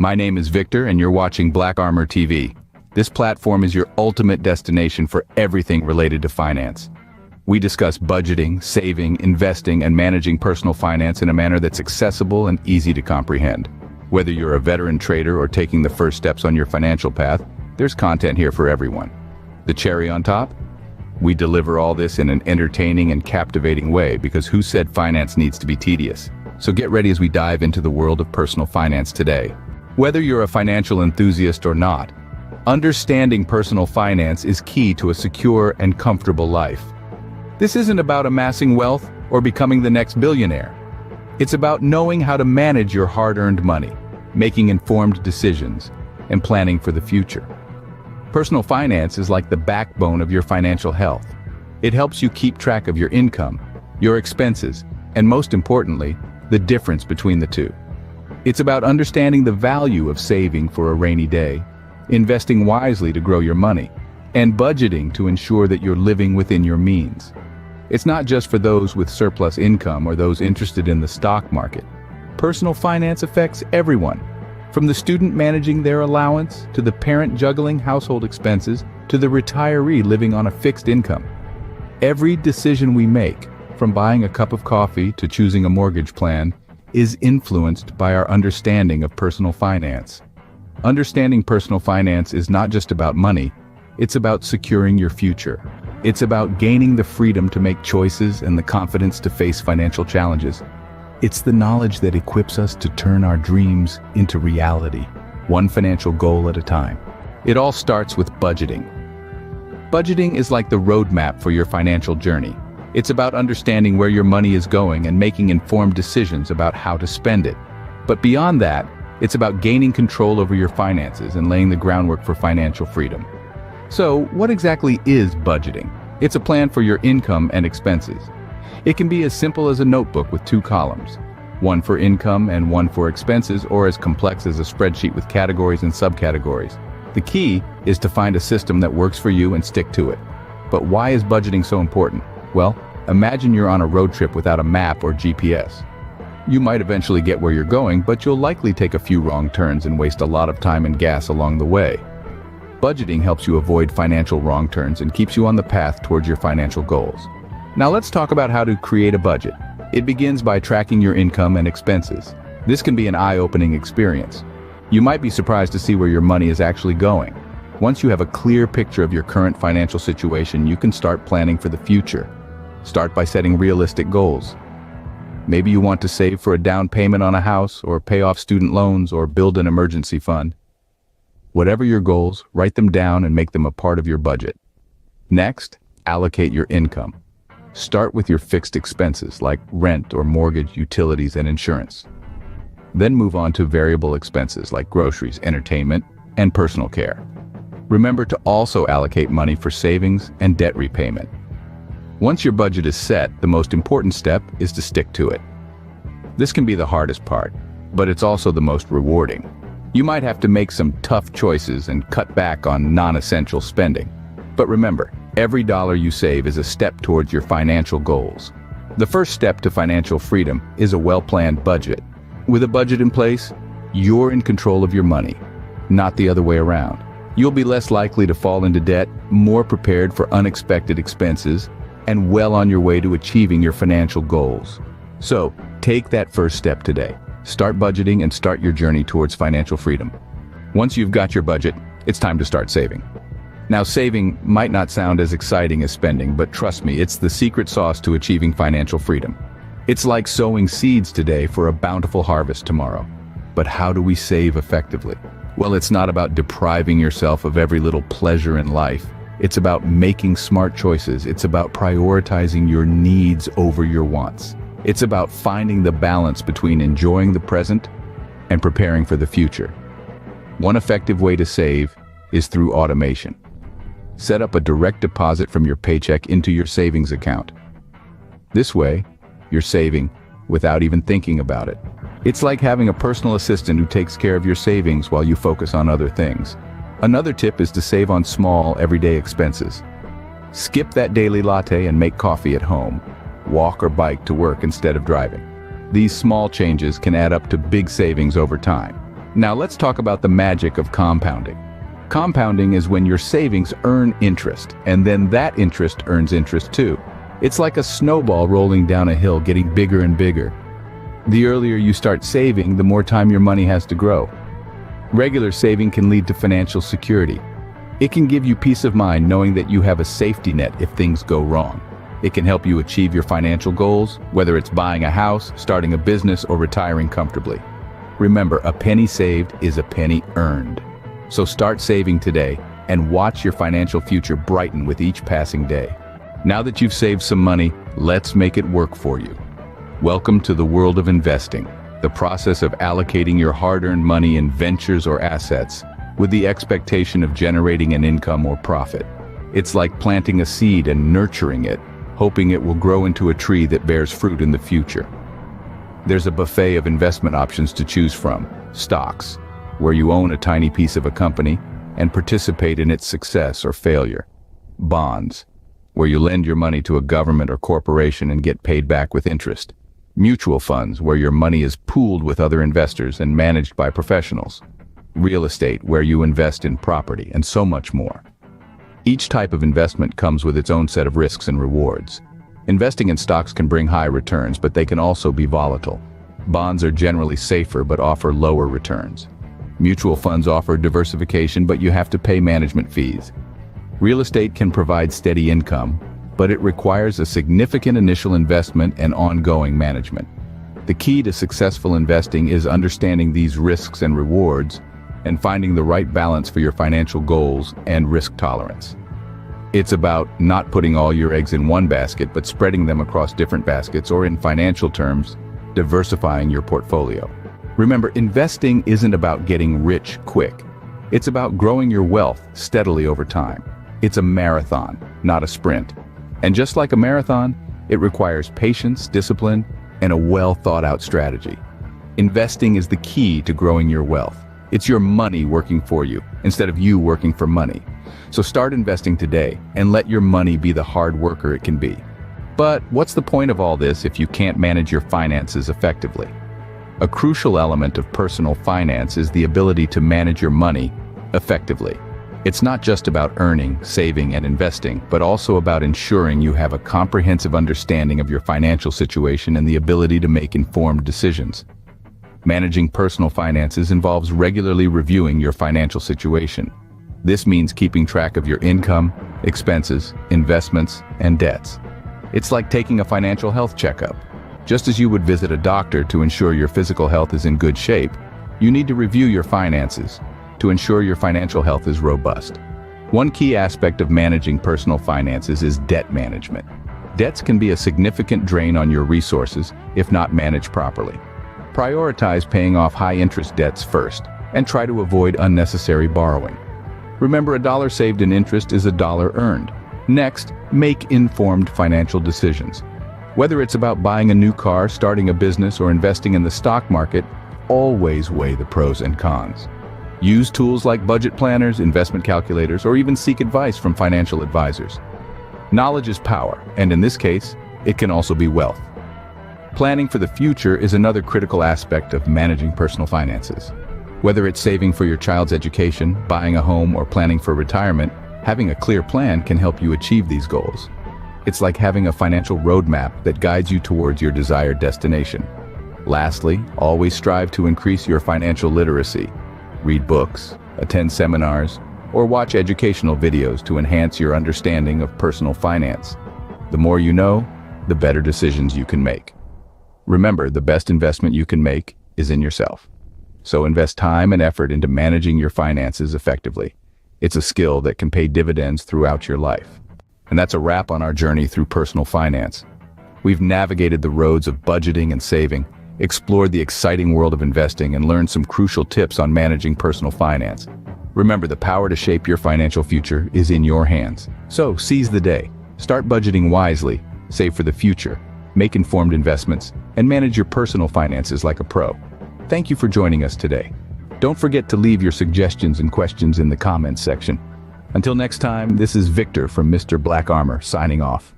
My name is Victor and you're watching Black Armor TV. This platform is your ultimate destination for everything related to finance. We discuss budgeting, saving, investing, and managing personal finance in a manner that's accessible and easy to comprehend. Whether you're a veteran trader or taking the first steps on your financial path, there's content here for everyone. The cherry on top? We deliver all this in an entertaining and captivating way because who said finance needs to be tedious? So get ready as we dive into the world of personal finance today. Whether you're a financial enthusiast or not, understanding personal finance is key to a secure and comfortable life. This isn't about amassing wealth or becoming the next billionaire. It's about knowing how to manage your hard-earned money, making informed decisions, and planning for the future. Personal finance is like the backbone of your financial health. It helps you keep track of your income, your expenses, and most importantly, the difference between the two. It's about understanding the value of saving for a rainy day, investing wisely to grow your money, and budgeting to ensure that you're living within your means. It's not just for those with surplus income or those interested in the stock market. Personal finance affects everyone, from the student managing their allowance, to the parent juggling household expenses, to the retiree living on a fixed income. Every decision we make, from buying a cup of coffee to choosing a mortgage plan, is influenced by our understanding of personal finance. Understanding personal finance is not just about money, it's about securing your future. It's about gaining the freedom to make choices and the confidence to face financial challenges. It's the knowledge that equips us to turn our dreams into reality, one financial goal at a time. It all starts with budgeting. Budgeting is like the roadmap for your financial journey. It's about understanding where your money is going and making informed decisions about how to spend it. But beyond that, it's about gaining control over your finances and laying the groundwork for financial freedom. So, what exactly is budgeting? It's a plan for your income and expenses. It can be as simple as a notebook with 2 columns, one for income and one for expenses, or as complex as a spreadsheet with categories and subcategories. The key is to find a system that works for you and stick to it. But why is budgeting so important? Well, imagine you're on a road trip without a map or GPS. You might eventually get where you're going, but you'll likely take a few wrong turns and waste a lot of time and gas along the way. Budgeting helps you avoid financial wrong turns and keeps you on the path towards your financial goals. Now let's talk about how to create a budget. It begins by tracking your income and expenses. This can be an eye-opening experience. You might be surprised to see where your money is actually going. Once you have a clear picture of your current financial situation, you can start planning for the future. Start by setting realistic goals. Maybe you want to save for a down payment on a house, or pay off student loans, or build an emergency fund. Whatever your goals, write them down and make them a part of your budget. Next, allocate your income. Start with your fixed expenses like rent or mortgage, utilities, and insurance. Then move on to variable expenses like groceries, entertainment, and personal care. Remember to also allocate money for savings and debt repayment. Once your budget is set, the most important step is to stick to it. This can be the hardest part, but it's also the most rewarding. You might have to make some tough choices and cut back on non-essential spending. But remember, every dollar you save is a step towards your financial goals. The first step to financial freedom is a well-planned budget. With a budget in place, you're in control of your money, not the other way around. You'll be less likely to fall into debt, more prepared for unexpected expenses, and well on your way to achieving your financial goals. So, take that first step today. Start budgeting and start your journey towards financial freedom. Once you've got your budget, it's time to start saving. Now, saving might not sound as exciting as spending, but trust me, it's the secret sauce to achieving financial freedom. It's like sowing seeds today for a bountiful harvest tomorrow. But how do we save effectively? Well, it's not about depriving yourself of every little pleasure in life. It's about making smart choices. It's about prioritizing your needs over your wants. It's about finding the balance between enjoying the present and preparing for the future. One effective way to save is through automation. Set up a direct deposit from your paycheck into your savings account. This way, you're saving without even thinking about it. It's like having a personal assistant who takes care of your savings while you focus on other things. Another tip is to save on small, everyday expenses. Skip that daily latte and make coffee at home. Walk or bike to work instead of driving. These small changes can add up to big savings over time. Now let's talk about the magic of compounding. Compounding is when your savings earn interest, and then that interest earns interest too. It's like a snowball rolling down a hill, getting bigger and bigger. The earlier you start saving, the more time your money has to grow. Regular saving can lead to financial security. It can give you peace of mind knowing that you have a safety net if things go wrong. It can help you achieve your financial goals, whether it's buying a house, starting a business, or retiring comfortably. Remember, a penny saved is a penny earned. So start saving today and watch your financial future brighten with each passing day. Now that you've saved some money, let's make it work for you. Welcome to the world of investing, the process of allocating your hard-earned money in ventures or assets with the expectation of generating an income or profit. It's like planting a seed and nurturing it, hoping it will grow into a tree that bears fruit in the future. There's a buffet of investment options to choose from. Stocks, where you own a tiny piece of a company and participate in its success or failure. Bonds, where you lend your money to a government or corporation and get paid back with interest. Mutual funds, where your money is pooled with other investors and managed by professionals. Real estate, where you invest in property, and so much more. Each type of investment comes with its own set of risks and rewards. Investing in stocks can bring high returns, but they can also be volatile. Bonds are generally safer but offer lower returns. Mutual funds offer diversification, but you have to pay management fees. Real estate can provide steady income, but it requires a significant initial investment and ongoing management. The key to successful investing is understanding these risks and rewards and finding the right balance for your financial goals and risk tolerance. It's about not putting all your eggs in one basket, but spreading them across different baskets, or in financial terms, diversifying your portfolio. Remember, investing isn't about getting rich quick. It's about growing your wealth steadily over time. It's a marathon, not a sprint. And just like a marathon, it requires patience, discipline, and a well-thought-out strategy. Investing is the key to growing your wealth. It's your money working for you, instead of you working for money. So start investing today, and let your money be the hard worker it can be. But what's the point of all this if you can't manage your finances effectively? A crucial element of personal finance is the ability to manage your money effectively. It's not just about earning, saving, and investing, but also about ensuring you have a comprehensive understanding of your financial situation and the ability to make informed decisions. Managing personal finances involves regularly reviewing your financial situation. This means keeping track of your income, expenses, investments, and debts. It's like taking a financial health checkup. Just as you would visit a doctor to ensure your physical health is in good shape, you need to review your finances to ensure your financial health is robust. One key aspect of managing personal finances is debt management. Debts can be a significant drain on your resources if not managed properly. Prioritize paying off high-interest debts first, and try to avoid unnecessary borrowing. Remember, a dollar saved in interest is a dollar earned. Next, make informed financial decisions. Whether it's about buying a new car, starting a business, or investing in the stock market, always weigh the pros and cons. Use tools like budget planners, investment calculators, or even seek advice from financial advisors. Knowledge is power, and in this case, it can also be wealth. Planning for the future is another critical aspect of managing personal finances. Whether it's saving for your child's education, buying a home, or planning for retirement, having a clear plan can help you achieve these goals. It's like having a financial roadmap that guides you towards your desired destination. Lastly, always strive to increase your financial literacy. Read books, attend seminars, or watch educational videos to enhance your understanding of personal finance. The more you know, the better decisions you can make. Remember, the best investment you can make is in yourself. So invest time and effort into managing your finances effectively. It's a skill that can pay dividends throughout your life. And that's a wrap on our journey through personal finance. We've navigated the roads of budgeting and saving, explored the exciting world of investing, and learned some crucial tips on managing personal finance. Remember, the power to shape your financial future is in your hands. So seize the day. Start budgeting wisely, save for the future, make informed investments, and manage your personal finances like a pro. Thank you for joining us today. Don't forget to leave your suggestions and questions in the comments section. Until next time, this is Victor from Mr. Black Armor signing off.